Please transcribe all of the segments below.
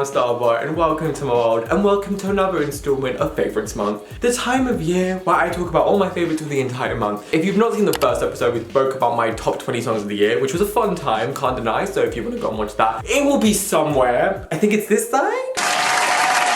I'm Styleboy and welcome to my world and welcome to another installment of Favourites Month. The time of year where I talk about all my favourites of the entire month. If you've not seen the first episode, we spoke about my top 20 songs of the year, which was a fun time, can't deny, so if you want to go and watch that, it will be somewhere. I think it's this side?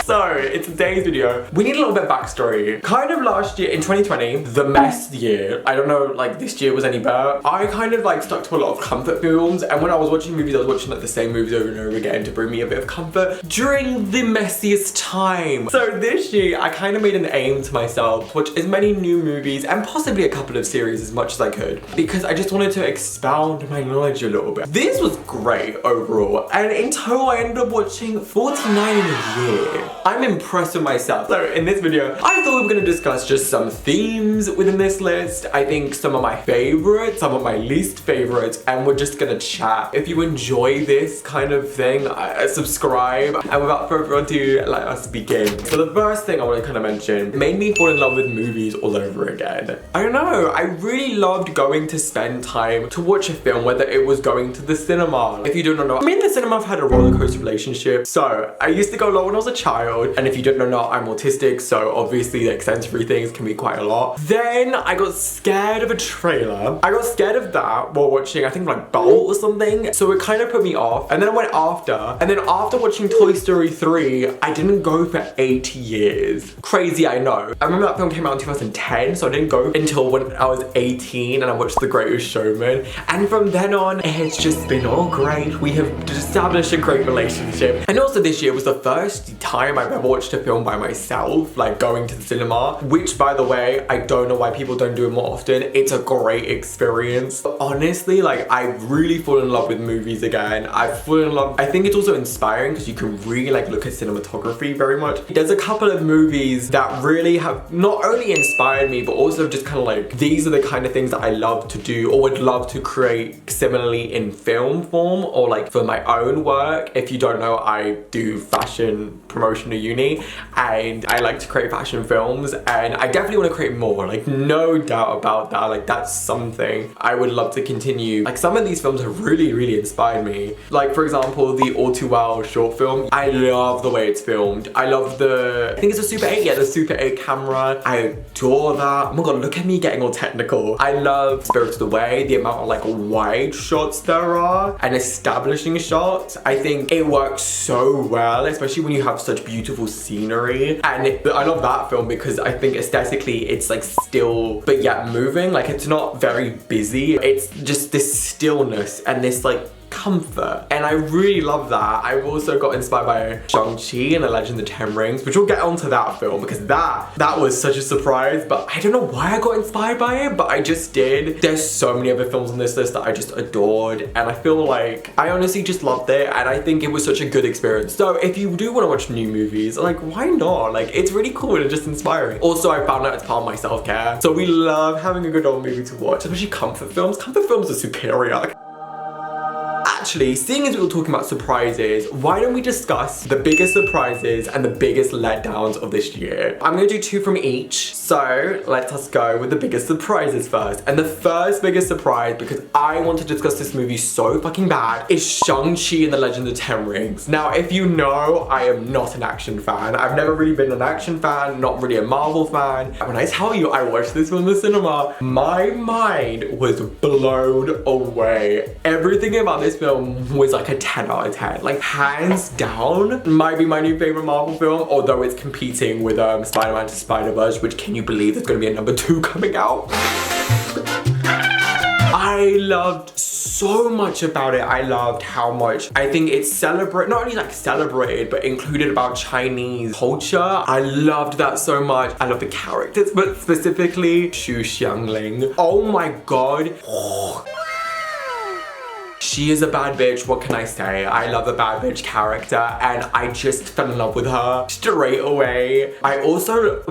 So, in today's video, we need a little bit of backstory. Kind of last year, in 2020, the mess year, I don't know, like, this year was any better. I kind of, like, stuck to a lot of comfort films, and when I was watching movies, I was watching, like, the same movies over and over again to bring me a bit of comfort during the messiest time. So this year, I kind of made an aim to myself to watch as many new movies and possibly a couple of series as much as I could, because I just wanted to expound my knowledge a little bit. This was great overall, and in total, I ended up watching 49 in a year. I'm impressed with myself. So in this video, I thought we were going to discuss just some themes within this list. I think some of my favorites, some of my least favorites, and we're just gonna chat. If you enjoy this kind of thing, subscribe. And without further ado, let us begin. So the first thing I want to kind of mention, it made me fall in love with movies all over again. I don't know, I really loved going to spend time to watch a film, whether it was going to the cinema. If you don't know, me and the cinema have had a roller coaster relationship. So I used to go a lot when I was a child. And if you don't know, I'm autistic, so obviously like sensory things can be quite a lot. Then I got scared of a trailer. I got scared of that while watching, I think like Bolt or something. So it kind of put me off. And then I went after. And then after watching Toy Story 3, I didn't go for 8 years. Crazy, I know. I remember that film came out in 2010, so I didn't go until when I was 18 and I watched The Greatest Showman. And from then on, it's just been all great. We have established a great relationship. And also this year was the first time I've ever watched a film by myself, like going to the cinema, which by the way, I don't know why people don't do it more often. It's a great experience. But honestly, like I really fall in love with movies again. I fall in love. I think it's also inspiring because you can really like look at cinematography very much. There's a couple of movies that really have not only inspired me, but also just kind of like, these are the kind of things that I love to do or would love to create similarly in film form or like for my own work. If you don't know, I do fashion promotion at uni and I like to create fashion films and I definitely want to create more, like no doubt about that. Like that's something I would love to continue. Like some of these films have really inspired me. Like for example, the All Too Well short film. I love the way it's filmed. I love I think it's a Super 8, yeah, the Super 8 camera. I adore that. Oh my god, look at me getting all technical. I love Spirited Away, the amount of like wide shots there are and establishing shots. I think it works so well, especially when you have such beautiful scenery. And I love that film because I think aesthetically it's like still but yet moving. Like it's not very busy. It's just this stillness and this like comfort, and I really love that. I've also got inspired by Shanxi and the Legend of the Ten Rings, which we'll get onto that film because that was such a surprise, but I don't know why I got inspired by it, but I just did. There's so many other films on this list that I just adored, and I feel like I honestly just loved it, and I think it was such a good experience. So if you do want to watch new movies, like why not? Like it's really cool and just inspiring. Also, I found out it's part of my self-care, so we love having a good old movie to watch, especially comfort films. Comfort films are superior. Actually, seeing as we were talking about surprises, why don't we discuss the biggest surprises and the biggest letdowns of this year? I'm gonna do 2 from each. So let us go with the biggest surprises first. And the first biggest surprise, because I want to discuss this movie so fucking bad, is Shanxi and the Legend of the Ten Rings. Now, if you know, I am not an action fan. I've never really been an action fan, not really a Marvel fan. When I tell you I watched this film in the cinema, my mind was blown away. Everything about this film was like a 10 out of 10. Like hands down, might be my new favorite Marvel film, although it's competing with Spider-Man to Spider-Verse, which can you believe there's gonna be a number 2 coming out? I loved so much about it. I loved how much I think it's not only like celebrated, but included about Chinese culture. I loved that so much. I love the characters, but specifically Xu Xiangling. Oh my god. She is a bad bitch, what can I say? I love a bad bitch character and I just fell in love with her straight away. I also,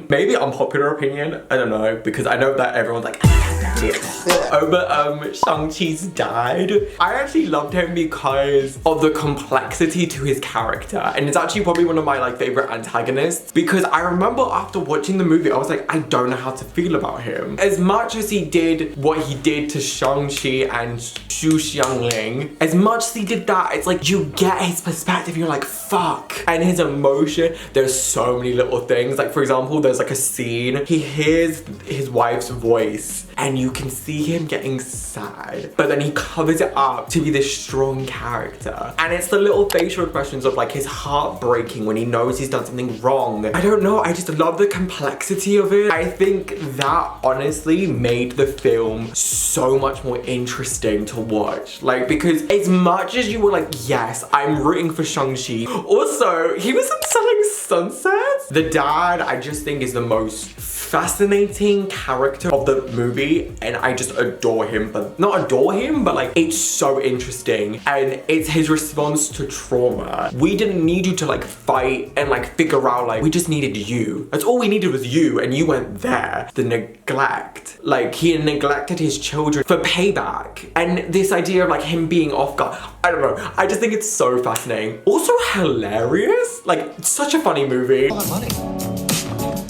maybe unpopular opinion, I don't know, because I know that everyone's like, oh, but Shang-Chi's dad. I actually loved him because of the complexity to his character, and it's actually probably one of my like favorite antagonists, because I remember after watching the movie I was like, I don't know how to feel about him. As much as he did what he did to Shang-Chi and Xu Xiang youngling. As much as he did that, it's like you get his perspective, you're like, fuck. And his emotion, there's so many little things. Like for example, there's like a scene, he hears his wife's voice and you can see him getting sad, but then he covers it up to be this strong character. And it's the little facial expressions of like his heart breaking when he knows he's done something wrong. I don't know, I just love the complexity of it. I think that honestly made the film so much more interesting to watch. Like, because as much as you were like, yes, I'm rooting for Shanxi, also, he was in Selling Sunsets. The dad, I just think is the most fascinating character of the movie, and I just adore him, but not adore him, but like it's so interesting, and it's his response to trauma. We didn't need you to like fight and like figure out, like we just needed you. That's all we needed was you, and you went there. The neglect, like he neglected his children for payback, and this idea of like him being off guard, I don't know, I just think it's so fascinating. Also hilarious, like such a funny movie. A lot of money.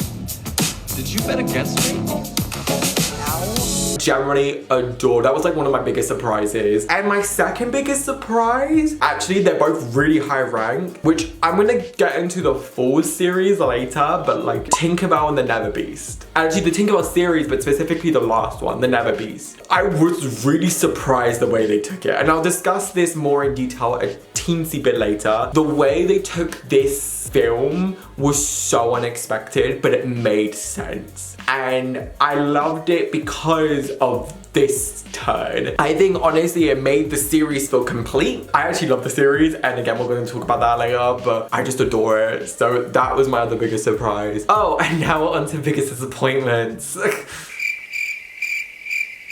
Did you bet against me? Generally adore. That was like one of my biggest surprises. And my second biggest surprise, actually they're both really high rank, which I'm gonna get into the full series later, but like Tinkerbell and the Never Beast. Actually the Tinkerbell series, but specifically the last one, the Never Beast. I was really surprised the way they took it, and I'll discuss this more in detail a teensy bit later. The way they took this film was so unexpected, but it made sense. And I loved it because of this turn. I think honestly it made the series feel complete. I actually love the series, and again we're going to talk about that later, but I just adore it. So that was my other biggest surprise. Oh, and now we're on to biggest disappointments.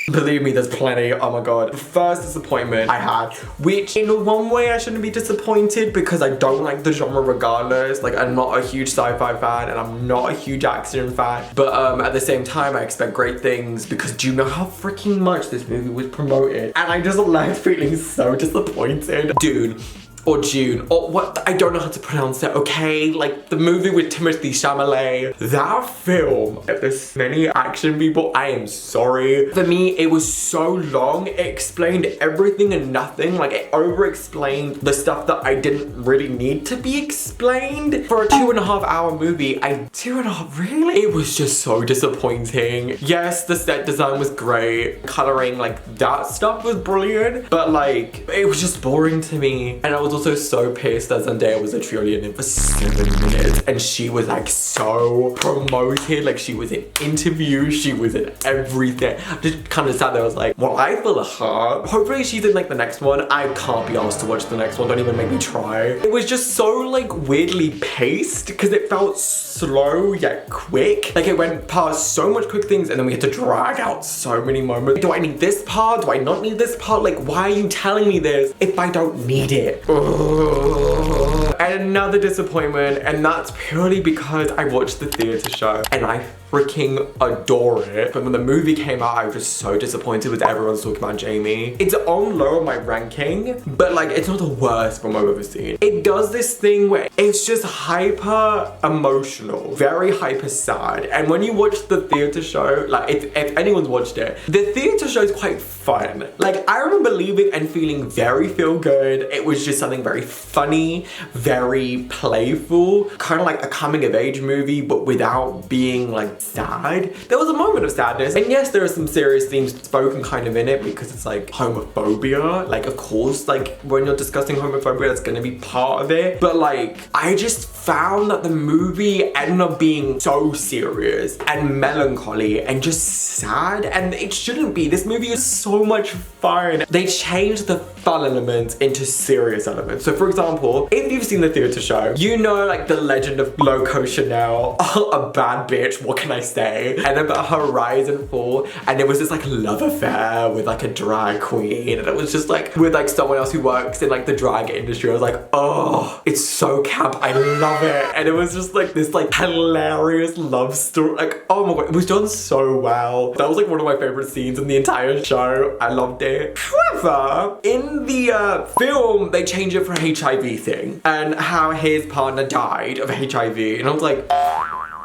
Believe me, there's plenty. Oh my god. The first disappointment I had, which in one way I shouldn't be disappointed because I don't like the genre regardless. Like I'm not a huge sci-fi fan and I'm not a huge action fan, but at the same time I expect great things because do you know how freaking much this movie was promoted? And I just left feeling so disappointed. Dude. Or June, or what, I don't know how to pronounce it, okay? Like the movie with Timothée Chalamet, that film, if there's many action people, I am sorry. For me, it was so long, it explained everything and nothing, like it over-explained the stuff that I didn't really need to be explained. For a 2.5 hour movie, 2.5, really? It was just so disappointing. Yes, the set design was great, coloring, like that stuff was brilliant, but like, it was just boring to me. And I was also so pissed that Zendaya was literally in it for 7 minutes and she was like so promoted, like she was in interviews, she was in everything. I'm just kind of sad that I was like, well, I feel her. Hopefully she's in like the next one. I can't be asked to watch the next one, don't even make me try. It was just so like weirdly paced because it felt slow yet quick. Like it went past so much quick things and then we had to drag out so many moments. Do I need this part? Do I not need this part? Like why are you telling me this if I don't need it? And another disappointment, and that's purely because I watched the theater show and I freaking adore it. But when the movie came out, I was just so disappointed with everyone's talking about Jamie. It's on low on my ranking, but like it's not the worst film I've ever seen. It does this thing where it's just hyper emotional, very hyper sad. And when you watch the theater show, like if anyone's watched it, the theater show is quite fun. Like I remember leaving and feeling very feel good. It was just something very funny, very playful, kind of like a coming of age movie, but without being like sad. There was a moment of sadness, and yes, there are some serious themes spoken kind of in it because it's like homophobia. Like of course, like when you're discussing homophobia, that's gonna be part of it, but like I just found that the movie ended up being so serious and melancholy and just sad, and it shouldn't be. This movie is so much fun. They changed the fun elements into serious elements. So for example, if you've seen the theater show, you know like the legend of Loco Chanel, a bad bitch, what can I say? And about her rise and fall, and it was this like love affair with like a drag queen, and it was just like with like someone else who works in like the drag industry. I was like, oh, it's so camp, I love it. And it was just like this like hilarious love story, like oh my god, it was done so well. That was like one of my favorite scenes in the entire show. I loved it. However, in the film, they changed it for a HIV thing and how his partner died of HIV, and I was like,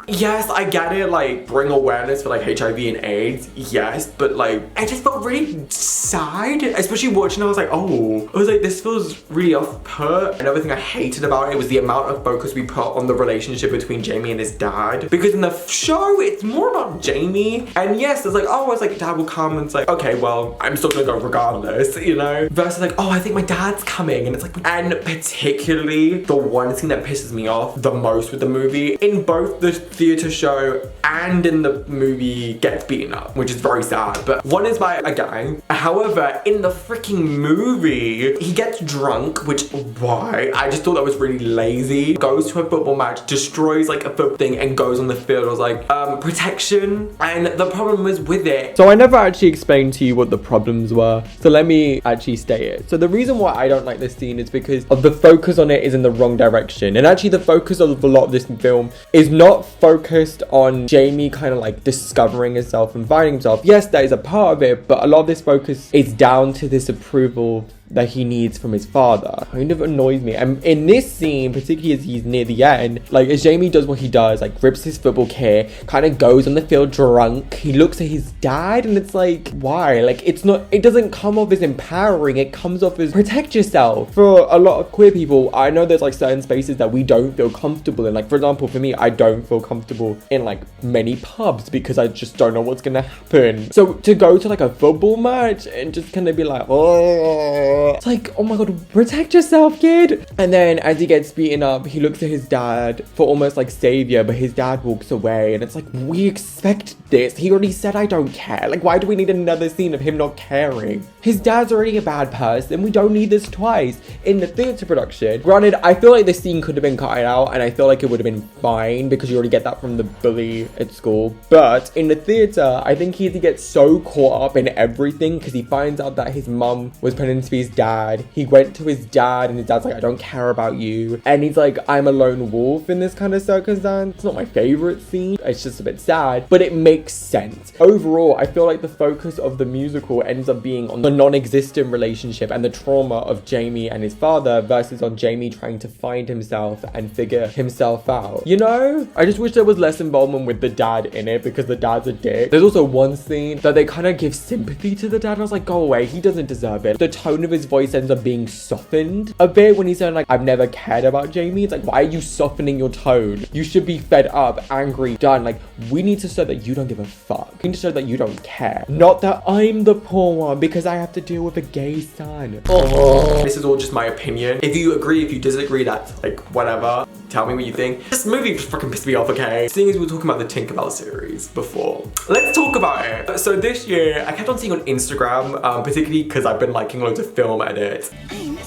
Yes, I get it, like, bring awareness for, like, HIV and AIDS, yes, but, like, I just felt really sad, especially watching. I was like, this feels really off-put. Another thing I hated about it was the amount of focus we put on the relationship between Jamie and his dad, because in the show, it's more about Jamie, and yes, it's like, oh, it's like, dad will come, and it's like, okay, well, I'm still gonna go regardless, you know, versus like, oh, I think my dad's coming, and it's like, and particularly the one scene that pisses me off the most with the movie, in both the theater show and in the movie, gets beaten up, which is very sad, but one is by a gang. However, in the freaking movie, he gets drunk, which, why? I just thought that was really lazy. Goes to a football match, destroys like a football thing, and goes on the field. I was like, protection, and the problem was with it. So I never actually explained to you what the problems were, so let me actually state it. So the reason why I don't like this scene is because of the focus on it is in the wrong direction, and actually the focus of a lot of this film is not focused on Jamie kind of like discovering himself and finding himself. Yes, that is a part of it, but a lot of this focus is down to this approval that he needs from his father. Kind of annoys me. And in this scene, particularly as he's near the end, like as Jamie does what he does, like rips his football kit, kind of goes on the field drunk, he looks at his dad, and it's like, why? Like, it's not, it doesn't come off as empowering, it comes off as protect yourself. For a lot of queer people, I know there's like certain spaces that we don't feel comfortable in. Like, for example, for me, I don't feel comfortable in like many pubs because I just don't know what's gonna happen. So to go to like a football match and just kind of be like, oh, it's like, oh my god, protect yourself, kid. And then as he gets beaten up, he looks at his dad for almost like savior, but his dad walks away, and it's like, we expect this. He already said I don't care. Like, why do we need another scene of him not caring? His dad's already a bad person. We don't need this twice in the theatre production. Granted, I feel like this scene could have been cut out, and I feel like it would have been fine because you already get that from the bully at school. But in the theatre, I think he gets so caught up in everything because he finds out that his mum was pretending to be his dad. He went to his dad, and his dad's like, I don't care about you. And he's like, I'm a lone wolf in this kind of circumstance. It's not my favorite scene. It's just a bit sad, but it makes sense. Overall, I feel like the focus of the musical ends up being on the non-existent relationship and the trauma of Jamie and his father versus on Jamie trying to find himself and figure himself out. You know, I just wish there was less involvement with the dad in it because the dad's a dick. There's also one scene that they kind of give sympathy to the dad. I was like, go away, he doesn't deserve it. The tone of his voice ends up being softened a bit when he's saying like, I've never cared about Jamie. It's like, why are you softening your tone? You should be fed up, angry, done. Like, we need to show that you don't give a fuck. We need to show that you don't care. Not that I'm the poor one because I have to deal with a gay son. Oh. This is all just my opinion. If you agree, if you disagree, that's like, whatever. Tell me what you think. This movie just fucking pissed me off, okay? Seeing as we were talking about the Tinkerbell series before, let's talk about it. So this year, I kept on seeing on Instagram, particularly because I've been liking loads of film edits. You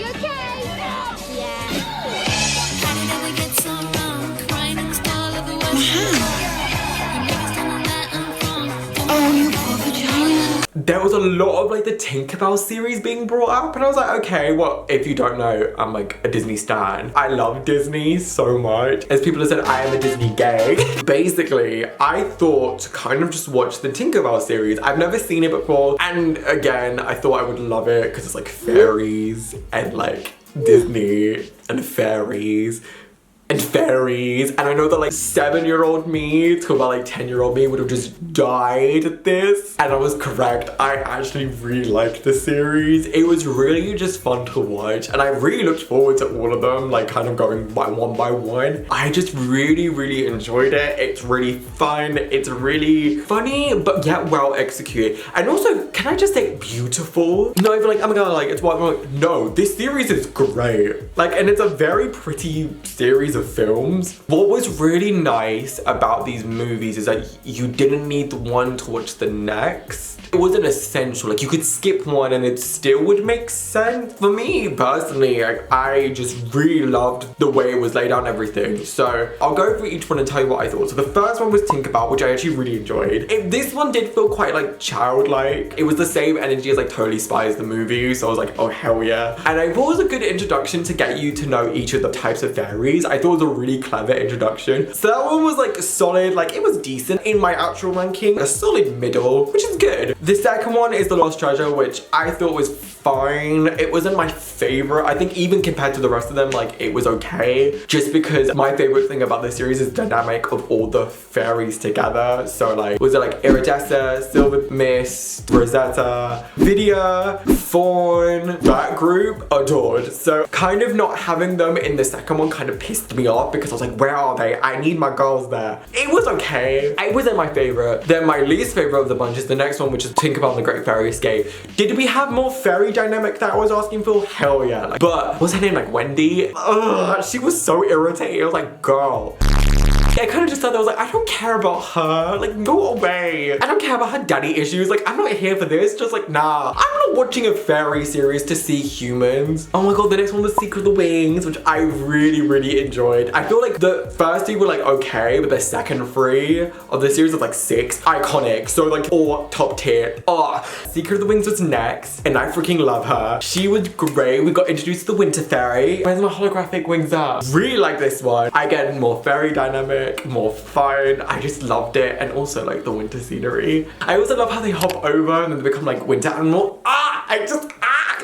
okay? There was a lot of like the Tinkerbell series being brought up, and I was like, okay, well, if you don't know, I'm like a Disney stan. I love Disney so much. As people have said, I am a Disney gay. Basically, I thought to kind of just watch the Tinkerbell series. I've never seen it before, and again, I thought I would love it because it's like fairies and like Disney and fairies. And I know that like 7-year-old me to about like 10-year-old me would have just died at this, and I was correct. I actually really liked the series. It was really just fun to watch, and I really looked forward to all of them, like kind of going by one. I just really enjoyed it. It's really fun, it's really funny, but yet well executed, and also, can I just say beautiful? Not even like, oh my god, like it's what I'm like, no, this series is great, like, and it's a very pretty series of films. What was really nice about these movies is that you didn't need one to watch the next. It wasn't essential, like you could skip one and it still would make sense. For me personally, like, I just really loved the way it was laid out and everything. So I'll go through each one and tell you what I thought. So the first one was Tinkerbell, which I actually really enjoyed. This one did feel quite like childlike. It was the same energy as like Totally Spies the movie, so I was like, oh hell yeah. And I thought it was a good introduction to get you to know each of the types of fairies. I thought it was a really clever introduction. So that one was like solid, like it was decent. In my actual ranking, a solid middle, which is good. The second one is The Lost Treasure, which I thought was fine. It wasn't my favorite. I think even compared to the rest of them, like, it was okay. Just because my favorite thing about this series is the dynamic of all the fairies together. So like, was it like Iridessa, Silver Mist, Rosetta, Vidya, Fawn, that group, adored. So kind of not having them in the second one kind of pissed me off because I was like, where are they? I need my girls there. It was okay. It wasn't my favorite. Then my least favorite of the bunch is the next one, which is Tinkerbell and the Great Fairy Escape. Did we have more fairy dynamic that I was asking for? Hell yeah. Like, but what's her name, like Wendy? Ugh, she was so irritating. I was like, girl. I kind of just thought that I was like, I don't care about her. Like, go away. I don't care about her daddy issues. Like, I'm not here for this. Just like, nah. I'm not watching a fairy series to see humans. Oh my god, the next one was Secret of the Wings, which I really, really enjoyed. I feel like the first two were like okay, but the second three of the series was like 6. Iconic. So like all top tier. Oh, Secret of the Wings was next, and I freaking love her. She was great. We got introduced to the Winter Fairy. Where's my holographic wings up? Really like this one. I get more fairy dynamic, more fun. I just loved it. And also like the winter scenery. I also love how they hop over and then they become like winter animal.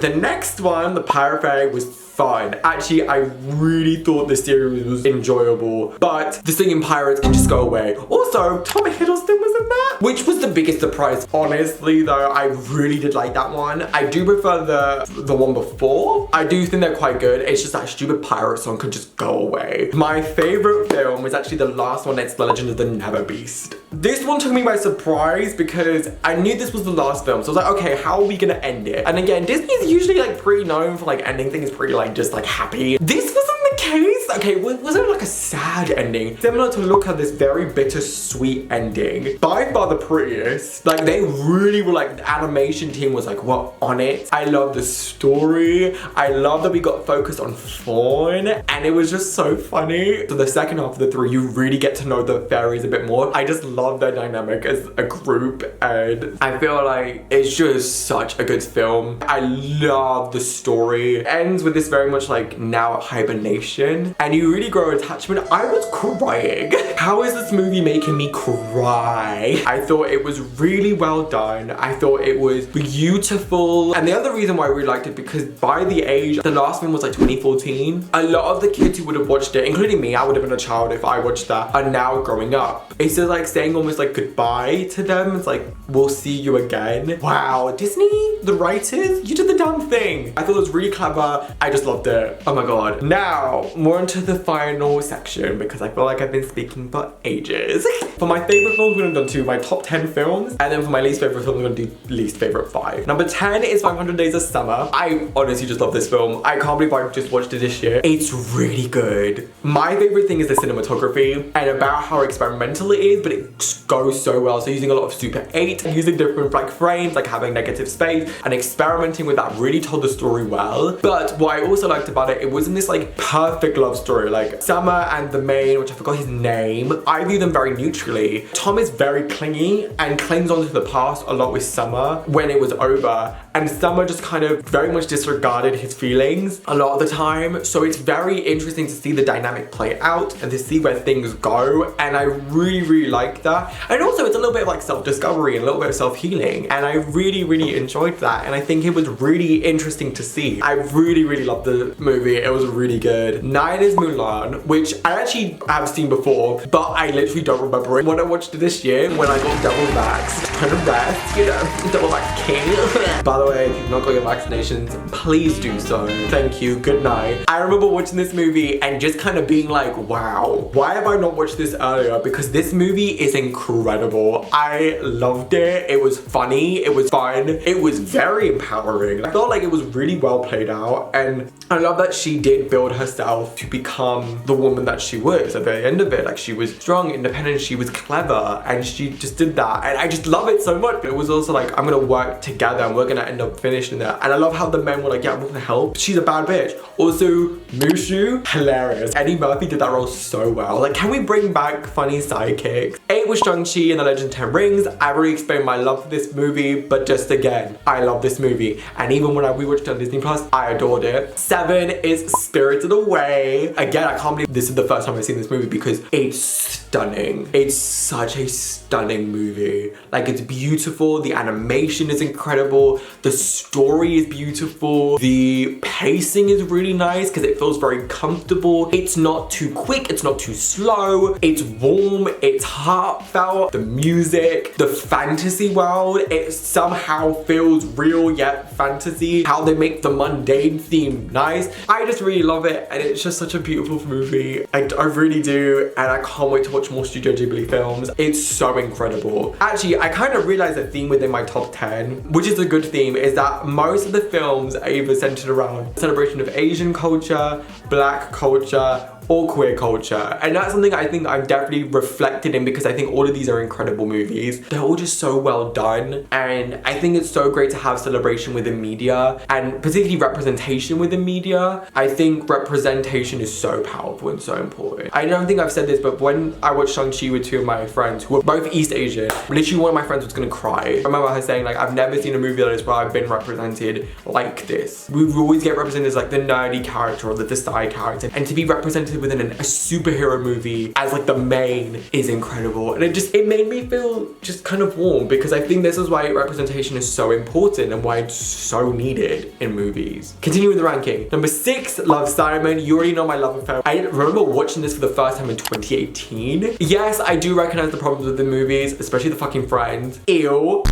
The next one, the Pirate Fairy, was fun. Actually, I really thought this series was enjoyable, but the singing pirates can just go away. Also, Tom Hiddleston was in that, which was the biggest surprise. Honestly though, I really did like that one. I do prefer the one before. I do think they're quite good. It's just that stupid pirate song could just go away. My favorite film is actually the last one. It's The Legend of the Never Beast. This one took me by surprise because I knew this was the last film. So I was like, okay, how are we gonna end it? And again, Disney's usually like pretty known for like ending things pretty like just like happy. This wasn't the case. Okay, wasn't like a sad ending. Similar to Luca, this very bittersweet ending. By far the prettiest. Like they really were like, the animation team was like, what, on it. I love the story. I love that we got focused on Fawn, and it was just so funny. So the second half of the 3, you really get to know the fairies a bit more. I just love their dynamic as a group, and I feel like it's just such a good film. I love the story. It ends with this very much like now hibernation, and you really grow attachment. I was crying. How is this movie making me cry? I thought it was really well done. I thought it was beautiful, and the other reason why I really liked it, because by the age, the last one was like 2014, a lot of the kids who would have watched it, including me, I would have been a child if I watched that, are now growing up. It's just like saying almost like goodbye to them. It's like, we'll see you again. Wow, Disney, the writers, you did the damn thing. I thought it was really clever. I just loved it. Oh my god. Now, more into the final section, because I feel like I've been speaking for ages. For my favorite films, we're gonna do my top 10 films, and then for my least favorite film, we're gonna do least favorite 5. Number 10 is 500 Days of Summer. I honestly just love this film. I can't believe I just watched it this year. It's really good. My favorite thing is the cinematography and about how experimental it is, but it goes so well. So using a lot of Super 8, using different like frames, like having negative space, and experimenting with that really told the story well. But what I also liked about it, it wasn't this like perfect love story. Like Summer and the main, which I forgot his name, I view them very neutrally. Tom is very clingy and clings onto the past a lot with Summer when it was over, and Summer just kind of very much disregarded his feelings a lot of the time. So it's very interesting to see the dynamic play out and to see where things go, and I really, really like that. And also it's a little bit of like self-discovery and a little bit of self-healing, and I really, really enjoyed that, and I think it was really interesting to see. I really, really loved the movie. It was really good. 9 is Moonlight, which I actually have seen before, but I literally don't remember it. When I watched it this year, when I got double vax, trying to rest, you know, double vax king. By the way, if you've not got your vaccinations, please do so. Thank you, good night. I remember watching this movie and just kind of being like, wow, why have I not watched this earlier? Because this movie is incredible. I loved it. It was funny, it was fun, it was very empowering. I felt like it was really well played out, and I love that she did build herself to become the woman that she was at the end of it. Like, she was strong, independent, she was clever, and she just did that, and I just love it so much. It was also like, I'm gonna work together and we're gonna end up finishing that. And I love how the men were like, yeah, we're gonna help. She's a bad bitch. Also, Mushu, hilarious. Eddie Murphy did that role so well. Like, can we bring back funny sidekicks? 8 was Shang-Chi and the Legend of 10 Rings. I've already explained my love for this movie, but just again, I love this movie. And even when I rewatched it on Disney Plus, I adored it. 7 is Spirited Away. way. Again, I can't believe this is the first time I've seen this movie because it's stunning. It's such a stunning movie. Like, it's beautiful. The animation is incredible. The story is beautiful. The pacing is really nice because it feels very comfortable. It's not too quick. It's not too slow. It's warm. It's heartfelt. The music, the fantasy world, it somehow feels real yet fantasy. How they make the mundane theme nice. I just really love it, and it's just such a beautiful movie. I really do, and I can't wait to watch more Studio Ghibli films. It's so incredible. Actually, I kind of realized a theme within my top 10, which is a good theme, is that most of the films are either centered around the celebration of Asian culture, Black culture, or queer culture. And that's something I think I've definitely reflected in because I think all of these are incredible movies. They're all just so well done. And I think it's so great to have celebration within media and particularly representation within media. I think representation is so powerful and so important. I don't think I've said this, but when I watched Shanxi with two of my friends who were both East Asian, literally one of my friends was gonna cry. I remember her saying, like, I've never seen a movie like this where I've been represented like this. We always get represented as like the nerdy character or the side character, and to be represented within a superhero movie as like the main is incredible. And it made me feel just kind of warm because I think this is why representation is so important and why it's so needed in movies. Continue with the ranking. Number 6, Love, Simon. You already know my love affair. I remember watching this for the first time in 2018. Yes, I do recognize the problems with the movies, especially the fucking Friends. Ew.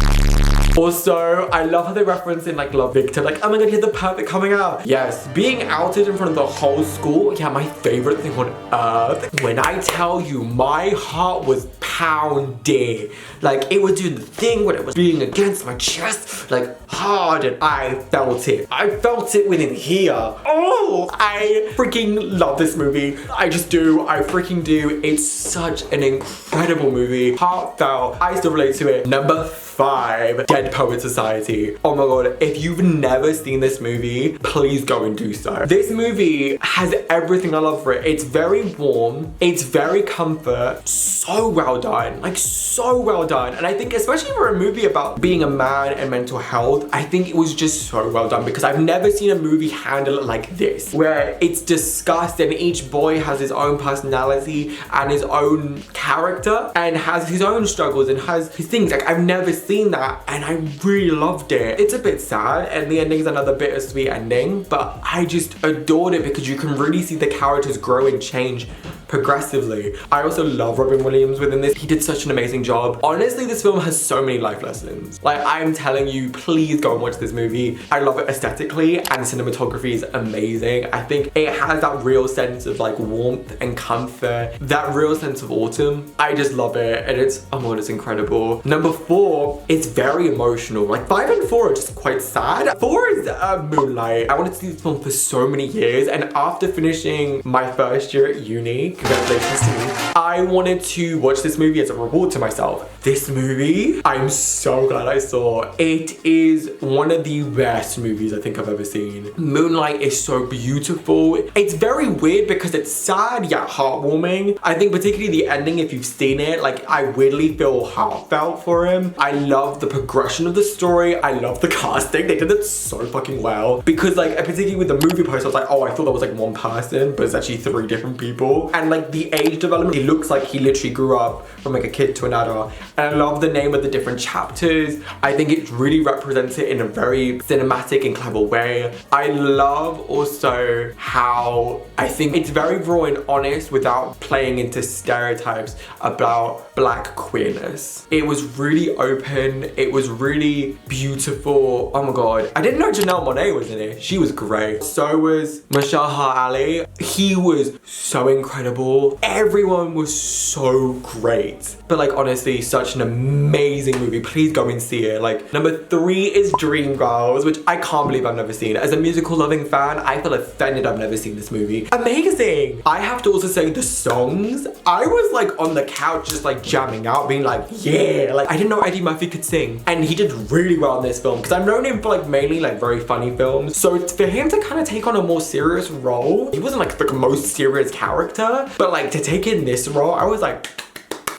Also, I love how they reference in like Love Victor, like, oh my god, you're the perfect coming out. Yes, being outed in front of the whole school, yeah, my favorite thing on earth. When I tell you, my heart was pounding. Like, it was doing the thing when it was beating against my chest, like hard, and I felt it. I felt it within here. Oh, I freaking love this movie. I just do, I freaking do. It's such an incredible movie. Heartfelt, I still relate to it. Number 5, Dead Poet Society. Oh my god, if you've never seen this movie, please go and do so. This movie has everything I love for it. It's very warm, it's very comfort, so well done, like so well done. And I think especially for a movie about being a man and mental health, I think it was just so well done because I've never seen a movie handle it like this, where it's discussed and each boy has his own personality and his own character and has his own struggles and has his things. Like, I've never seen that and I really loved it. It's a bit sad and the ending's another bittersweet ending, but I just adored it because you can really see the characters grow and change progressively. I also love Robin Williams within this. He did such an amazing job. Honestly, this film has so many life lessons. Like, I'm telling you, please go and watch this movie. I love it aesthetically and the cinematography is amazing. I think it has that real sense of like warmth and comfort, that real sense of autumn. I just love it and it's, oh my god, it's incredible. Number 4, it's very emotional. Like 5 and 4 are just quite sad. 4 is Moonlight. I wanted to see this film for so many years, and after finishing my first year at uni, congratulations to me, I wanted to watch this movie as a reward to myself. This movie, I'm so glad I saw. It is one of the best movies I think I've ever seen. Moonlight is so beautiful. It's very weird because it's sad yet heartwarming. I think particularly the ending, if you've seen it, like I weirdly feel heartfelt for him. I love the progression of the story. I love the casting. They did it so fucking well. Because like, particularly with the movie poster, I was like, oh, I thought that was like one person, but it's actually 3 different people. And like the age development, it looks like he literally grew up from like a kid to an adult. And I love the name of the different chapters. I think it really represents it in a very cinematic and clever way. I love also how I think it's very raw and honest without playing into stereotypes about Black queerness. It was really open. It was really beautiful. Oh my god. I didn't know Janelle Monáe was in it. She was great. So was Mahershala Ali. He was so incredible. Everyone was so great. But like, honestly, such an amazing movie. Please go and see it. Like, number 3 is Dreamgirls, which I can't believe I've never seen. As a musical loving fan, I feel offended I've never seen this movie. Amazing. I have to also say the songs, I was like on the couch just like jamming out, being like, yeah. Like, I didn't know Eddie Murphy could sing. And he did really well in this film because I've known him for like mainly like very funny films. So it's for him to kind of take on a more serious role. He wasn't like the most serious character, but like to take in this role, I was like,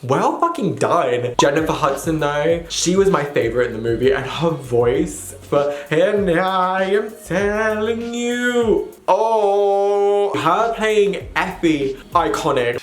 well fucking done. Jennifer Hudson though, she was my favorite in the movie, and her voice for "And I am telling you," oh, her playing Effie, iconic.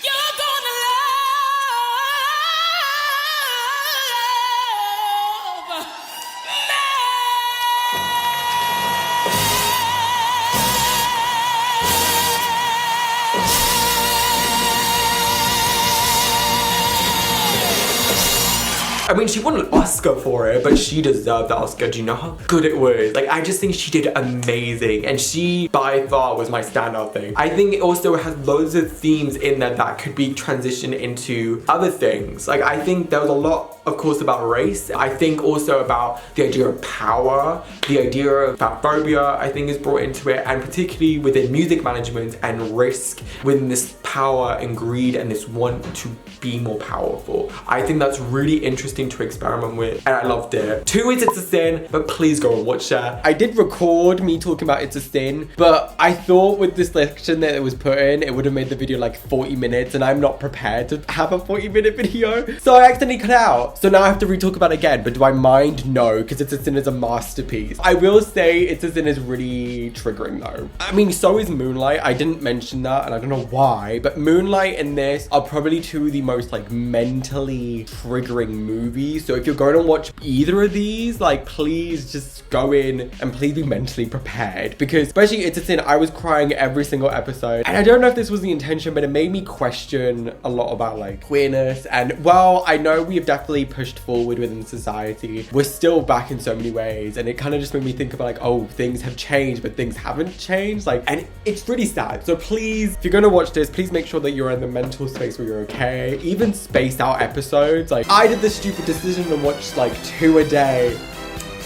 I mean, she won an Oscar for it, but she deserved the Oscar. Do you know how good it was? Like, I just think she did amazing, and she by far was my standout thing. I think it also has loads of themes in there that could be transitioned into other things. Like, I think there was a lot, of course, about race. I think also about the idea of power, the idea of fat phobia, I think is brought into it, and particularly within music management and risk, within this power and greed and this want to be more powerful. I think that's really interesting to experiment with, and I loved it. 2 is It's a Sin, but please go and watch that. I did record me talking about It's a Sin, but I thought with the selection that it was put in, it would have made the video like 40 minutes, and I'm not prepared to have a 40-minute video, so I accidentally cut it out. So now I have to re-talk about it again, but do I mind? No, because It's a Sin is a masterpiece. I will say It's a Sin is really triggering though. I mean, so is Moonlight. I didn't mention that, and I don't know why, but Moonlight and this are probably two of the most like mentally triggering movies. So if you're going to watch either of these, like, please just go in and please be mentally prepared, because especially It's a Sin, I was crying every single episode, and I don't know if this was the intention, but it made me question a lot about like queerness. And well, I know we have definitely pushed forward within society, we're still back in so many ways, and it kind of just made me think about like, oh, things have changed but things haven't changed, like, and it's really sad. So please, if you're gonna watch this, please make sure that you're in the mental space where you're okay. Even space out episodes. Like, I did the stupid decision to watch like 2 a day.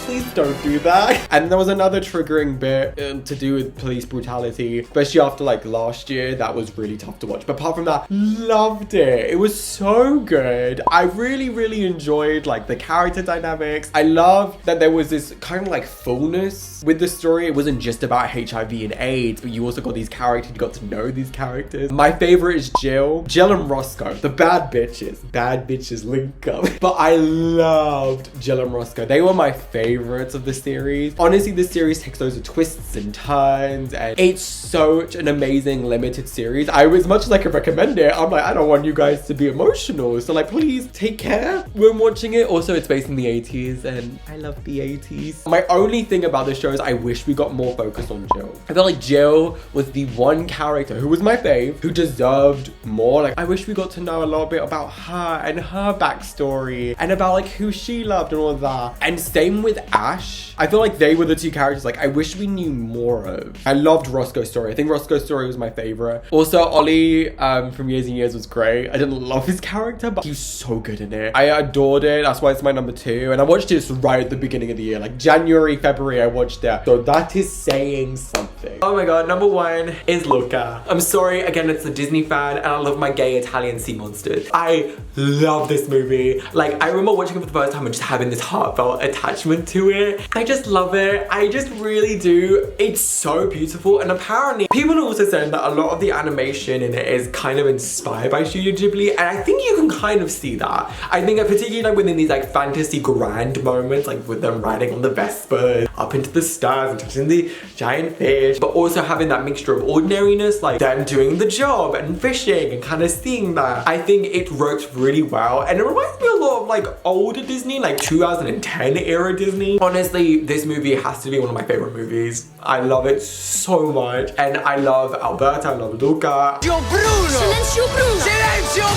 Please don't do that. And there was another triggering bit to do with police brutality, especially after like last year. That was really tough to watch, but apart from that, loved it. It was so good. I really enjoyed like the character dynamics. I loved that there was this kind of like fullness with the story. It wasn't just about HIV and AIDS, but you also got these characters, you got to know these characters. My favorite is Jill and Roscoe, the bad bitches link up. But I loved Jill and Roscoe. They were my favorites of the series. Honestly, this series takes loads of twists and turns, and it's such an amazing limited series. As much as I could recommend it, I'm like, I don't want you guys to be emotional, so like, please take care when watching it. Also, it's based in the 80s, and I love the 80s. My only thing about this show is I wish we got more focus on Jill. I felt like Jill was the one character who was my fave, who deserved more. Like, I wish we got to know a little bit about her and her backstory, and about like who she loved and all of that. And same with Ash. I feel like they were the two characters like I wish we knew more of. I loved Roscoe's story. I think Roscoe's story was my favorite. Also, Ollie from Years and Years was great. I didn't love his character, but he was so good in it. I adored it. That's why it's my number 2. And I watched this right at the beginning of the year, like January, February, I watched that. So that is saying something. Oh my god, number 1 is Luca. I'm sorry, again, it's a Disney fan, and I love my gay Italian sea monsters. I love this movie. Like, I remember watching it for the first time and just having this heartfelt attachment to it. I just love it. I just really do. It's so beautiful, and apparently people are also saying that a lot of the animation in it is kind of inspired by Studio Ghibli, and I think you can kind of see that. I think particularly like within these like fantasy grand moments, like with them riding on the Vespas up into the stars and touching the giant fish, but also having that mixture of ordinariness, like them doing the job and fishing and kind of seeing that. I think it works really well, and it reminds me a lot of like older Disney, like 2010 era Disney. Honestly, this movie has to be one of my favorite movies. I love it so much, and I love Alberta, I love Luca. Silenzio Bruno! Silenzio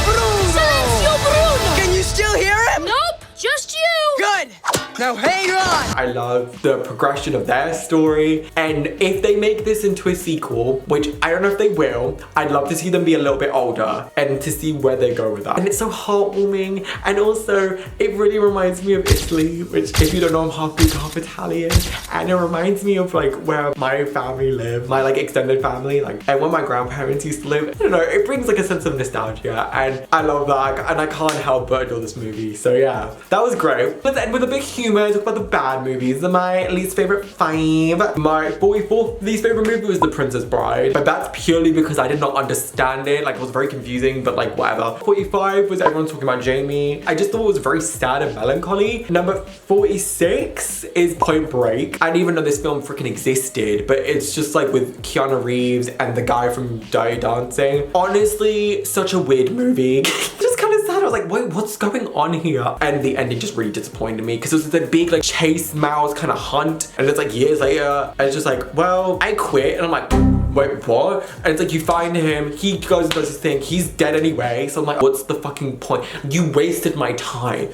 Bruno! Silenzio Bruno! Can you still hear him? Nope, just you! Good! Now hang on! I love the progression of their story, and if they make this into a sequel, which I don't know if they will, I'd love to see them be a little bit older and to see where they go with that. And it's so heartwarming, and also it really reminds me of Italy, which if you don't know, I'm half Greek, half Italian, and it reminds me of like where my family lived, my like extended family, like, and where my grandparents used to live. I don't know, it brings like a sense of nostalgia, and I love that, and I can't help but adore this movie. So yeah, that was great. Let's end with a big humor humor, talk about the bad movies. My least favorite 5. My 44th least favorite movie was The Princess Bride, but that's purely because I did not understand it. Like, it was very confusing, but like whatever. 45 was everyone talking about Jamie. I just thought it was very sad and melancholy. Number 46 is Point Break. I didn't even know this film freaking existed, but it's just like with Keanu Reeves and the guy from Dirty Dancing. Honestly, such a weird movie. Just kind of sad. I was like, wait, what's going on here? And the ending just really disappointed me because it was the big like chase mouse kind of hunt, and it's like years later, and it's just like, well, I quit, and I'm like, wait, what? And it's like, you find him, he goes and does his thing, he's dead anyway, so I'm like, what's the fucking point? You wasted my time.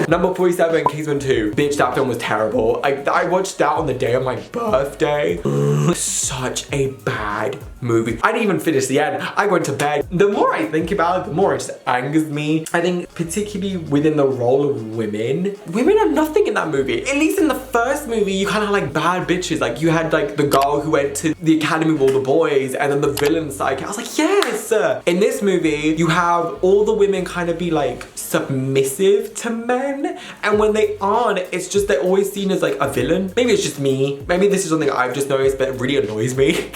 Number 47, Kingsman 2. Bitch, that film was terrible. I watched that on the day of my birthday. Such a bad movie. I didn't even finish the end. I went to bed. The more I think about it, the more it just angers me. I think particularly within the role of women are nothing in that movie. At least in the first movie, you kind of like bad bitches. Like, you had like the girl who went to the academy with all the boys, and then the villain sidekick. I was like, yes! In this movie, you have all the women kind of be like submissive to men, and when they aren't, it's just they're always seen as like a villain. Maybe it's just me. Maybe this is something I've just noticed, but it really annoys me.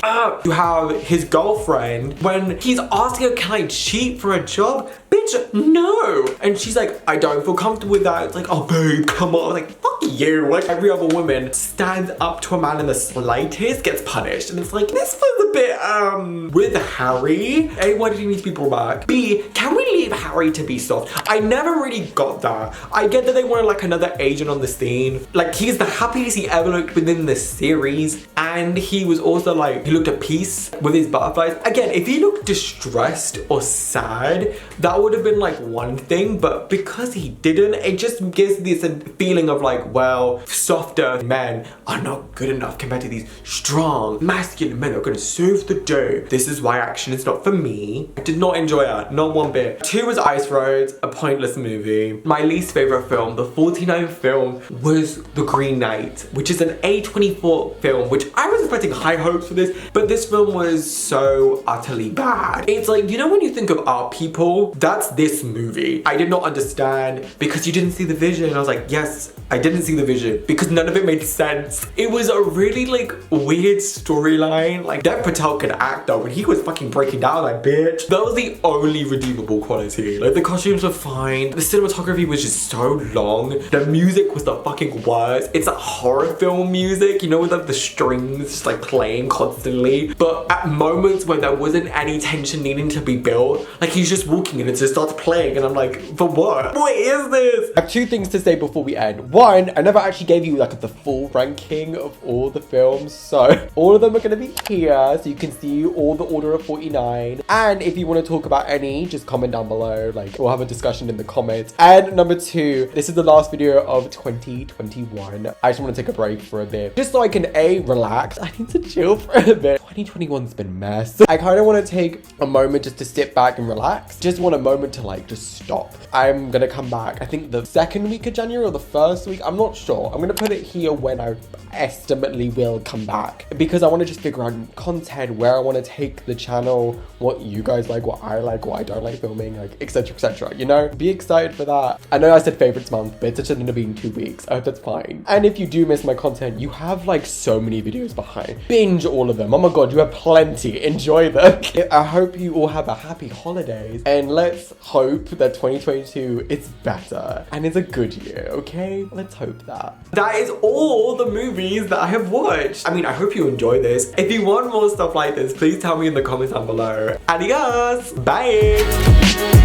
You have his girlfriend, when he's asking her, can I cheat for a job? Bitch, no! And she's like, I don't feel comfortable with that. It's like, oh babe, come on. Like, fuck you. Like, every other woman stands up to a man in the slightest, gets punished. And it's like, this was a bit, with Harry. A, why did he need to be brought back? B, can we leave Harry to be soft? I never really got that. I get that they wanted like another agent on the scene. Like, he's the happiest he ever looked within the series. And he was also like, he looked at peace with his butterflies. Again, if he looked distressed or sad, that would have been like one thing, but because he didn't, it just gives this feeling of like, well, softer men are not good enough compared to these strong, masculine men that are gonna save the day. This is why action is not for me. I did not enjoy it, not one bit. 2 was Ice Road, a pointless movie. My least favorite film, the 49th film, was The Green Knight, which is an A24 film, which I was expecting high hopes for this, but this film was so utterly bad. It's like, you know when you think of art people, that's this movie. I did not understand because you didn't see the vision. I was like, yes, I didn't see the vision because none of it made sense. It was a really like weird storyline. Like, Dev Patel can act though, when he was fucking breaking down like, bitch. That was the only redeemable quality. Like, the costumes were fine. The cinematography was just so long. The music was the fucking worst. It's a horror film music, you know, with like the strings just like playing constantly. But at moments when there wasn't any tension needing to be built, like he's just walking and it just starts playing and I'm like, for what? What is this? I have 2 things to say before we end. One, I never actually gave you like the full ranking of all the films, so all of them are gonna be here so you can see all the order of 49. And if you want to talk about any, just comment down below, like we'll have a discussion in the comments. And number 2, this is the last video of 2021. I just want to take a break for a bit just so I can A, relax. I need to chill for a bit. 2021's been mess. I kind of want to take a moment just to sit back and relax. Just want a moment to like just stop. I'm gonna come back, I think the 2nd week of January or the 1st week, I'm not sure. I'm gonna put it here when I estimately will come back because I want to just figure out content, where I want to take the channel, what you guys like, what I don't like filming, like etc, you know. Be excited for that. I know I said favorites month, but it's only gonna be in 2 weeks. I hope that's fine. And if you do miss my content, you have like so many videos behind. Binge all of them. Oh my god, you have plenty. Enjoy them. I hope you all have a happy holidays, and let's hope that 2022 is better and it's a good year, okay? Let's hope that. That is all the movies that I have watched. I mean, I hope you enjoy this. If you want more stuff like this, please tell me in the comments down below. Adios! Bye!